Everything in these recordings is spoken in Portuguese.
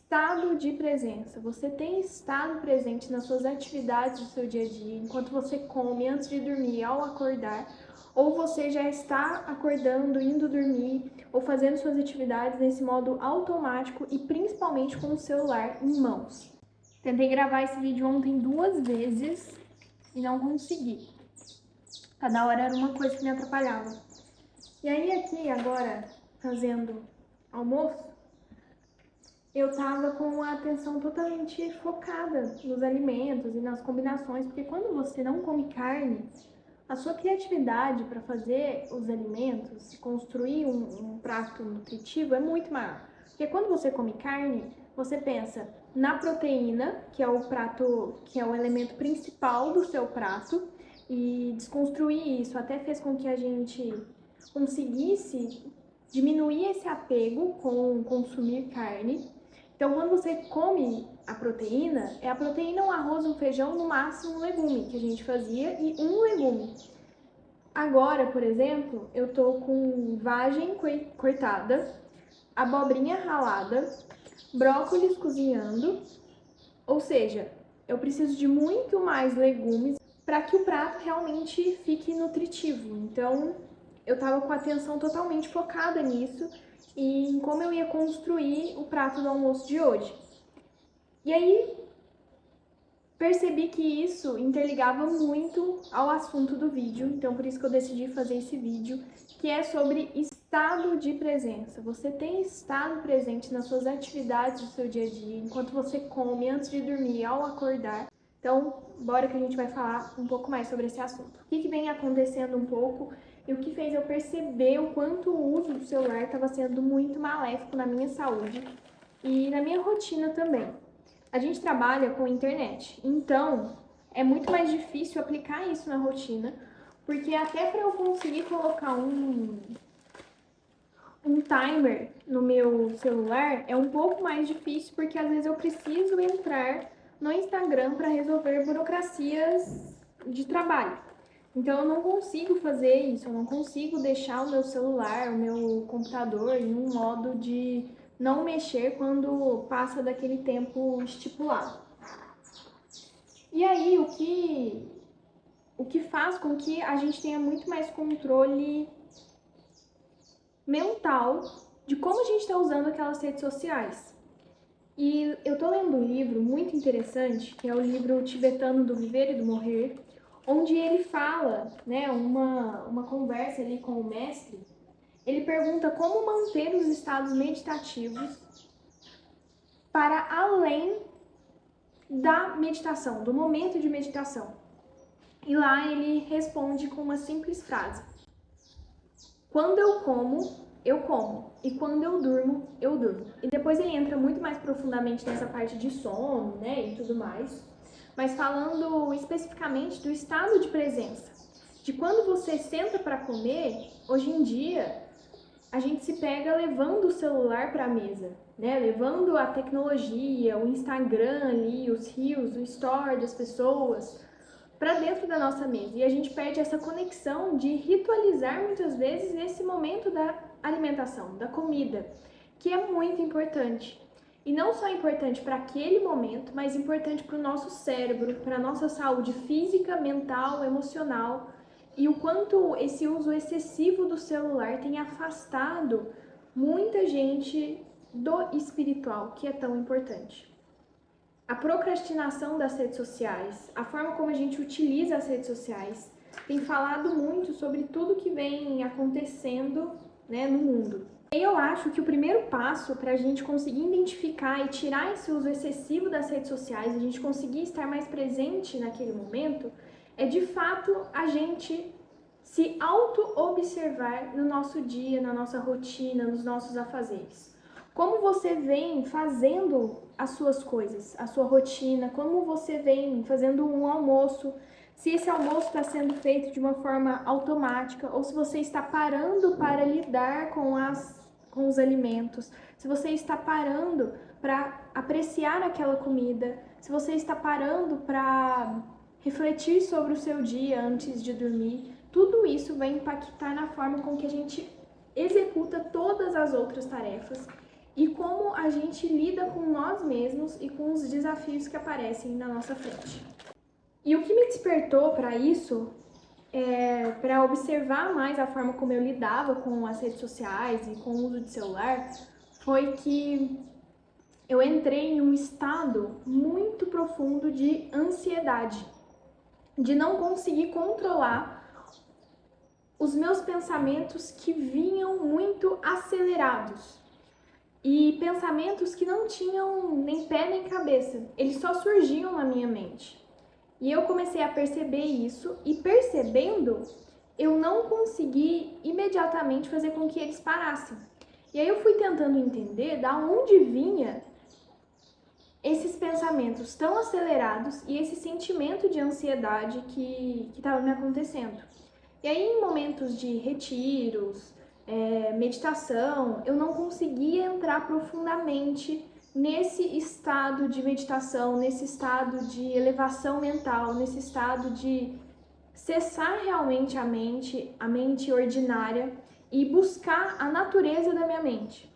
estado de presença. Você tem estado presente nas suas atividades do seu dia a dia, enquanto você come, antes de dormir, ao acordar, ou você já está acordando, indo dormir, ou fazendo suas atividades nesse modo automático e principalmente com o celular em mãos. Tentei gravar esse vídeo ontem 2 vezes e não consegui. Cada hora era uma coisa que me atrapalhava. E aí aqui agora, fazendo almoço, eu tava com a atenção totalmente focada nos alimentos e nas combinações, porque quando você não come carne, a sua criatividade para fazer os alimentos, construir um prato nutritivo é muito maior. Porque quando você come carne, você pensa na proteína, que é o prato, que é o elemento principal do seu prato, e desconstruir isso até fez com que a gente conseguisse diminuir esse apego com consumir carne. Então, quando você come a proteína, é a proteína, um arroz, um feijão, no máximo um legume, que a gente fazia, e um legume. Agora, por exemplo, eu tô com vagem cortada, abobrinha ralada, brócolis cozinhando, ou seja, eu preciso de muito mais legumes para que o prato realmente fique nutritivo. Então, eu tava com a atenção totalmente focada nisso e em como eu ia construir o prato do almoço de hoje. E aí, percebi que isso interligava muito ao assunto do vídeo, então por isso que eu decidi fazer esse vídeo, que é sobre estado de presença. Você tem estado presente nas suas atividades do seu dia a dia, enquanto você come, antes de dormir, ao acordar. Então, bora que a gente vai falar um pouco mais sobre esse assunto. O que vem acontecendo um pouco e o que fez eu perceber o quanto o uso do celular estava sendo muito maléfico na minha saúde e na minha rotina também. A gente trabalha com internet, então é muito mais difícil aplicar isso na rotina, porque até para eu conseguir colocar um timer no meu celular é um pouco mais difícil, porque às vezes eu preciso entrar no Instagram para resolver burocracias de trabalho. Então eu não consigo fazer isso, eu não consigo deixar o meu celular, o meu computador em um modo de não mexer quando passa daquele tempo estipulado. E aí, o que faz com que a gente tenha muito mais controle mental de como a gente está usando aquelas redes sociais. E eu tô lendo um livro muito interessante, que é o livro tibetano do Viver e do Morrer, onde ele fala, né, uma conversa ali com o mestre. Ele pergunta como manter os estados meditativos para além da meditação, do momento de meditação. E lá ele responde com uma simples frase: quando eu como, eu como. E quando eu durmo, eu durmo. E depois ele entra muito mais profundamente nessa parte de sono, né, e tudo mais. Mas falando especificamente do estado de presença. De quando você senta para comer, hoje em dia, a gente se pega levando o celular para a mesa, né? Levando a tecnologia, o Instagram ali, os reels, o story das pessoas para dentro da nossa mesa. E a gente perde essa conexão de ritualizar muitas vezes esse momento da alimentação, da comida, que é muito importante. E não só importante para aquele momento, mas importante para o nosso cérebro, para a nossa saúde física, mental, emocional. E o quanto esse uso excessivo do celular tem afastado muita gente do espiritual, que é tão importante. A procrastinação das redes sociais, a forma como a gente utiliza as redes sociais, tem falado muito sobre tudo que vem acontecendo, né, no mundo. E eu acho que o primeiro passo para a gente conseguir identificar e tirar esse uso excessivo das redes sociais, a gente conseguir estar mais presente naquele momento, é de fato a gente se auto-observar no nosso dia, na nossa rotina, nos nossos afazeres. Como você vem fazendo as suas coisas, a sua rotina, como você vem fazendo um almoço, se esse almoço está sendo feito de uma forma automática ou se você está parando para lidar com os alimentos, se você está parando para apreciar aquela comida, se você está parando para refletir sobre o seu dia antes de dormir, tudo isso vai impactar na forma com que a gente executa todas as outras tarefas e como a gente lida com nós mesmos e com os desafios que aparecem na nossa frente. E o que me despertou para isso, para observar mais a forma como eu lidava com as redes sociais e com o uso de celular, foi que eu entrei em um estado muito profundo de ansiedade, de não conseguir controlar os meus pensamentos que vinham muito acelerados. E pensamentos que não tinham nem pé nem cabeça, eles só surgiam na minha mente. E eu comecei a perceber isso, e percebendo, eu não consegui imediatamente fazer com que eles parassem. E aí eu fui tentando entender da onde vinha esses pensamentos tão acelerados e esse sentimento de ansiedade que estava me acontecendo. E aí, em momentos de retiros, meditação, eu não conseguia entrar profundamente nesse estado de meditação, nesse estado de elevação mental, nesse estado de cessar realmente a mente ordinária e buscar a natureza da minha mente.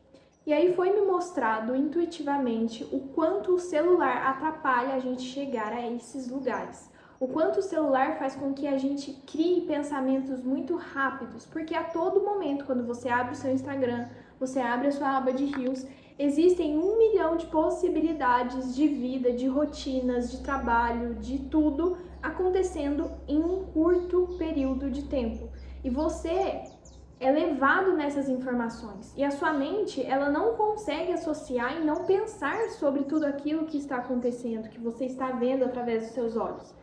E aí foi me mostrado intuitivamente o quanto o celular atrapalha a gente chegar a esses lugares. O quanto o celular faz com que a gente crie pensamentos muito rápidos, porque a todo momento, quando você abre o seu Instagram, você abre a sua aba de Reels, existem 1 milhão de possibilidades de vida, de rotinas, de trabalho, de tudo acontecendo em um curto período de tempo. E você é levado nessas informações e a sua mente, ela não consegue associar e não pensar sobre tudo aquilo que está acontecendo, que você está vendo através dos seus olhos.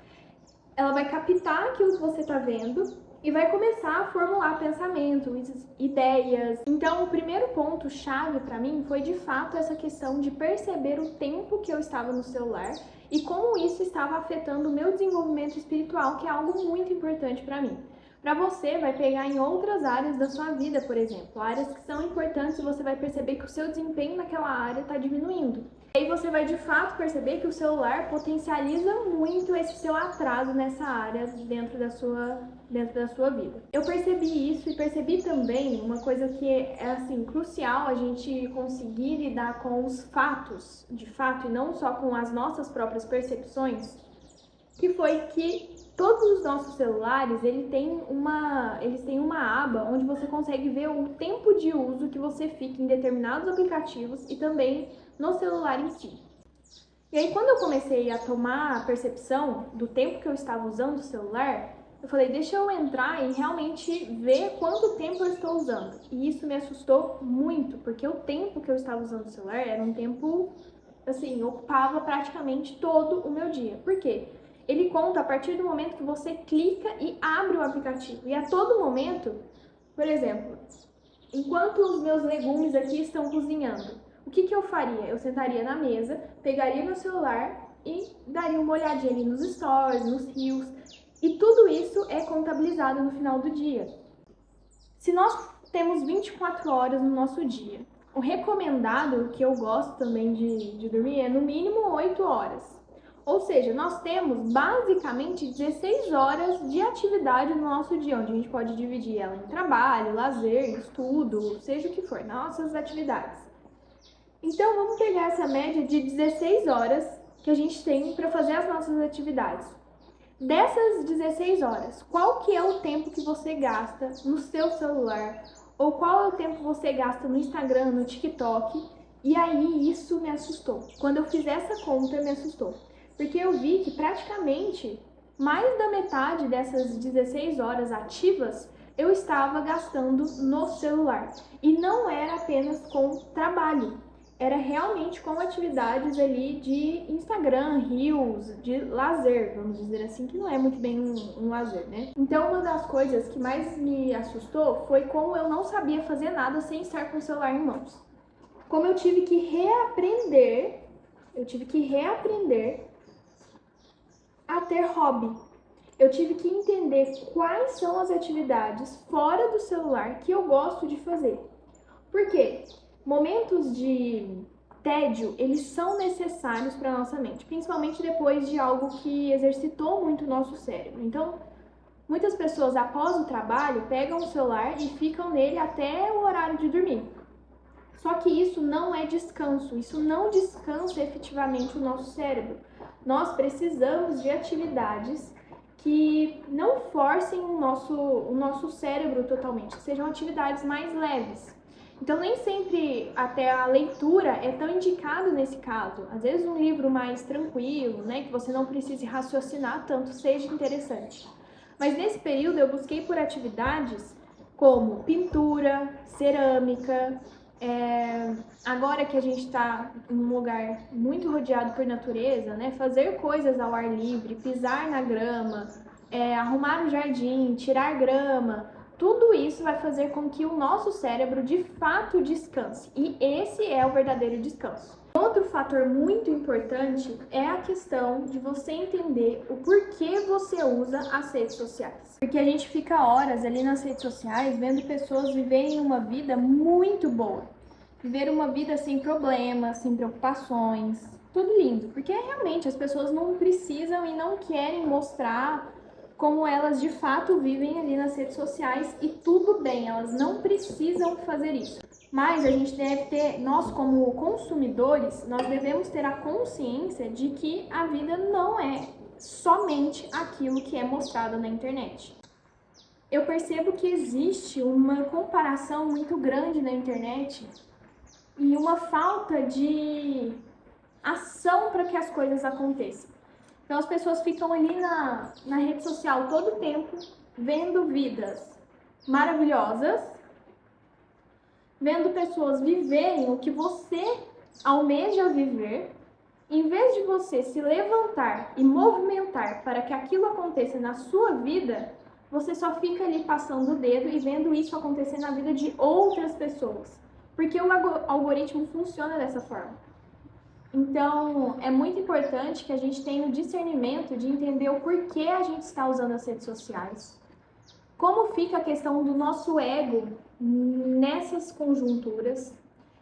Ela vai captar aquilo que você está vendo e vai começar a formular pensamentos, ideias. Então, o primeiro ponto chave para mim foi de fato essa questão de perceber o tempo que eu estava no celular e como isso estava afetando o meu desenvolvimento espiritual, que é algo muito importante para mim. Para você, vai pegar em outras áreas da sua vida, por exemplo, áreas que são importantes, e você vai perceber que o seu desempenho naquela área está diminuindo. E aí você vai de fato perceber que o celular potencializa muito esse seu atraso nessa área dentro da sua vida. Eu percebi isso e percebi também uma coisa que é assim crucial a gente conseguir lidar com os fatos, de fato, e não só com as nossas próprias percepções, que foi que todos os nossos celulares, eles têm uma aba onde você consegue ver o tempo de uso que você fica em determinados aplicativos e também no celular em si. E aí, quando eu comecei a tomar a percepção do tempo que eu estava usando o celular, eu falei, deixa eu entrar e realmente ver quanto tempo eu estou usando. E isso me assustou muito, porque o tempo que eu estava usando o celular era um tempo, assim, ocupava praticamente todo o meu dia. Por quê? Ele conta a partir do momento que você clica e abre o aplicativo. E a todo momento, por exemplo, enquanto os meus legumes aqui estão cozinhando, o que eu faria? Eu sentaria na mesa, pegaria meu celular e daria uma olhadinha ali nos stories, nos reels. E tudo isso é contabilizado no final do dia. Se nós temos 24 horas no nosso dia, o recomendado, que eu gosto também de dormir, é no mínimo 8 horas. Ou seja, nós temos basicamente 16 horas de atividade no nosso dia, onde a gente pode dividir ela em trabalho, lazer, estudo, seja o que for, nossas atividades. Então, vamos pegar essa média de 16 horas que a gente tem para fazer as nossas atividades. Dessas 16 horas, qual que é o tempo que você gasta no seu celular? Ou qual é o tempo que você gasta no Instagram, no TikTok? E aí, isso me assustou. Quando eu fiz essa conta, me assustou. Porque eu vi que praticamente mais da metade dessas 16 horas ativas eu estava gastando no celular. E não era apenas com trabalho, era realmente com atividades ali de Instagram, Reels, de lazer, vamos dizer assim, que não é muito bem um lazer, né? Então, uma das coisas que mais me assustou foi como eu não sabia fazer nada sem estar com o celular em mãos. Como eu tive que reaprender a ter hobby. Eu tive que entender quais são as atividades fora do celular que eu gosto de fazer. Por quê? Momentos de tédio, eles são necessários para a nossa mente, principalmente depois de algo que exercitou muito o nosso cérebro. Então, muitas pessoas, após o trabalho, pegam o celular e ficam nele até o horário de dormir. Só que isso não é descanso, isso não descansa efetivamente o nosso cérebro. Nós precisamos de atividades que não forcem o nosso cérebro totalmente, que sejam atividades mais leves. Então, nem sempre até a leitura é tão indicado nesse caso. Às vezes, um livro mais tranquilo, né, que você não precise raciocinar tanto, seja interessante. Mas nesse período, eu busquei por atividades como pintura, cerâmica. Agora que a gente está em um lugar muito rodeado por natureza, né, fazer coisas ao ar livre, pisar na grama, arrumar o jardim, tirar grama, tudo isso vai fazer com que o nosso cérebro de fato descanse. E esse é o verdadeiro descanso. Outro fator muito importante é a questão de você entender o porquê você usa as redes sociais. Porque a gente fica horas ali nas redes sociais vendo pessoas viverem uma vida muito boa. Viver uma vida sem problemas, sem preocupações, tudo lindo. Porque realmente as pessoas não precisam e não querem mostrar como elas de fato vivem ali nas redes sociais e tudo bem, elas não precisam fazer isso. Mas a gente deve ter, nós como consumidores, nós devemos ter a consciência de que a vida não é somente aquilo que é mostrado na internet. Eu percebo que existe uma comparação muito grande na internet e uma falta de ação para que as coisas aconteçam. Então as pessoas ficam ali na rede social todo o tempo, vendo vidas maravilhosas, vendo pessoas viverem o que você almeja viver, em vez de você se levantar e movimentar para que aquilo aconteça na sua vida, você só fica ali passando o dedo e vendo isso acontecer na vida de outras pessoas. Porque o algoritmo funciona dessa forma. Então, é muito importante que a gente tenha o discernimento de entender o porquê a gente está usando as redes sociais. Como fica a questão do nosso ego nessas conjunturas.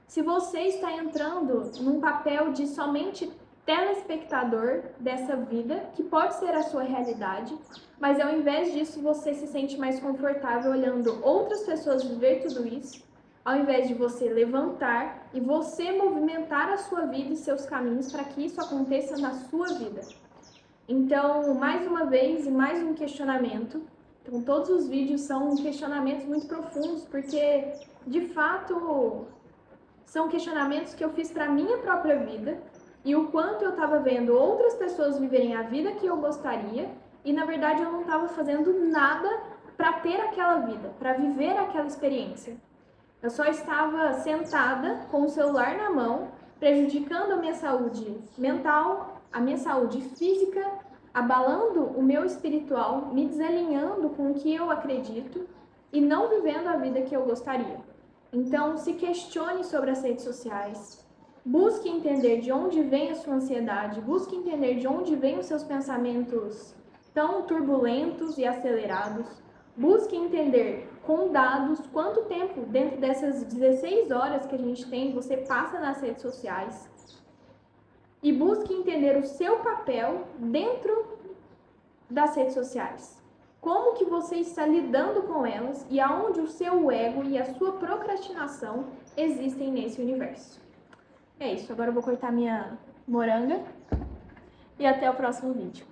Se você está entrando num papel de somente telespectador dessa vida, que pode ser a sua realidade, mas ao invés disso você se sente mais confortável olhando outras pessoas viver tudo isso, ao invés de você levantar e você movimentar a sua vida e seus caminhos para que isso aconteça na sua vida. Então, mais uma vez, e mais um questionamento. Então, todos os vídeos são questionamentos muito profundos, porque, de fato, são questionamentos que eu fiz para a minha própria vida e o quanto eu estava vendo outras pessoas viverem a vida que eu gostaria e, na verdade, eu não estava fazendo nada para ter aquela vida, para viver aquela experiência. Eu só estava sentada com o celular na mão, prejudicando a minha saúde mental, a minha saúde física, abalando o meu espiritual, me desalinhando com o que eu acredito e não vivendo a vida que eu gostaria. Então, se questione sobre as redes sociais, busque entender de onde vem a sua ansiedade, busque entender de onde vêm os seus pensamentos tão turbulentos e acelerados, busque entender com dados quanto tempo dentro dessas 16 horas que a gente tem você passa nas redes sociais e busque entender o seu papel dentro das redes sociais. Como que você está lidando com elas e aonde o seu ego e a sua procrastinação existem nesse universo. É isso, agora eu vou cortar minha moranga e até o próximo vídeo.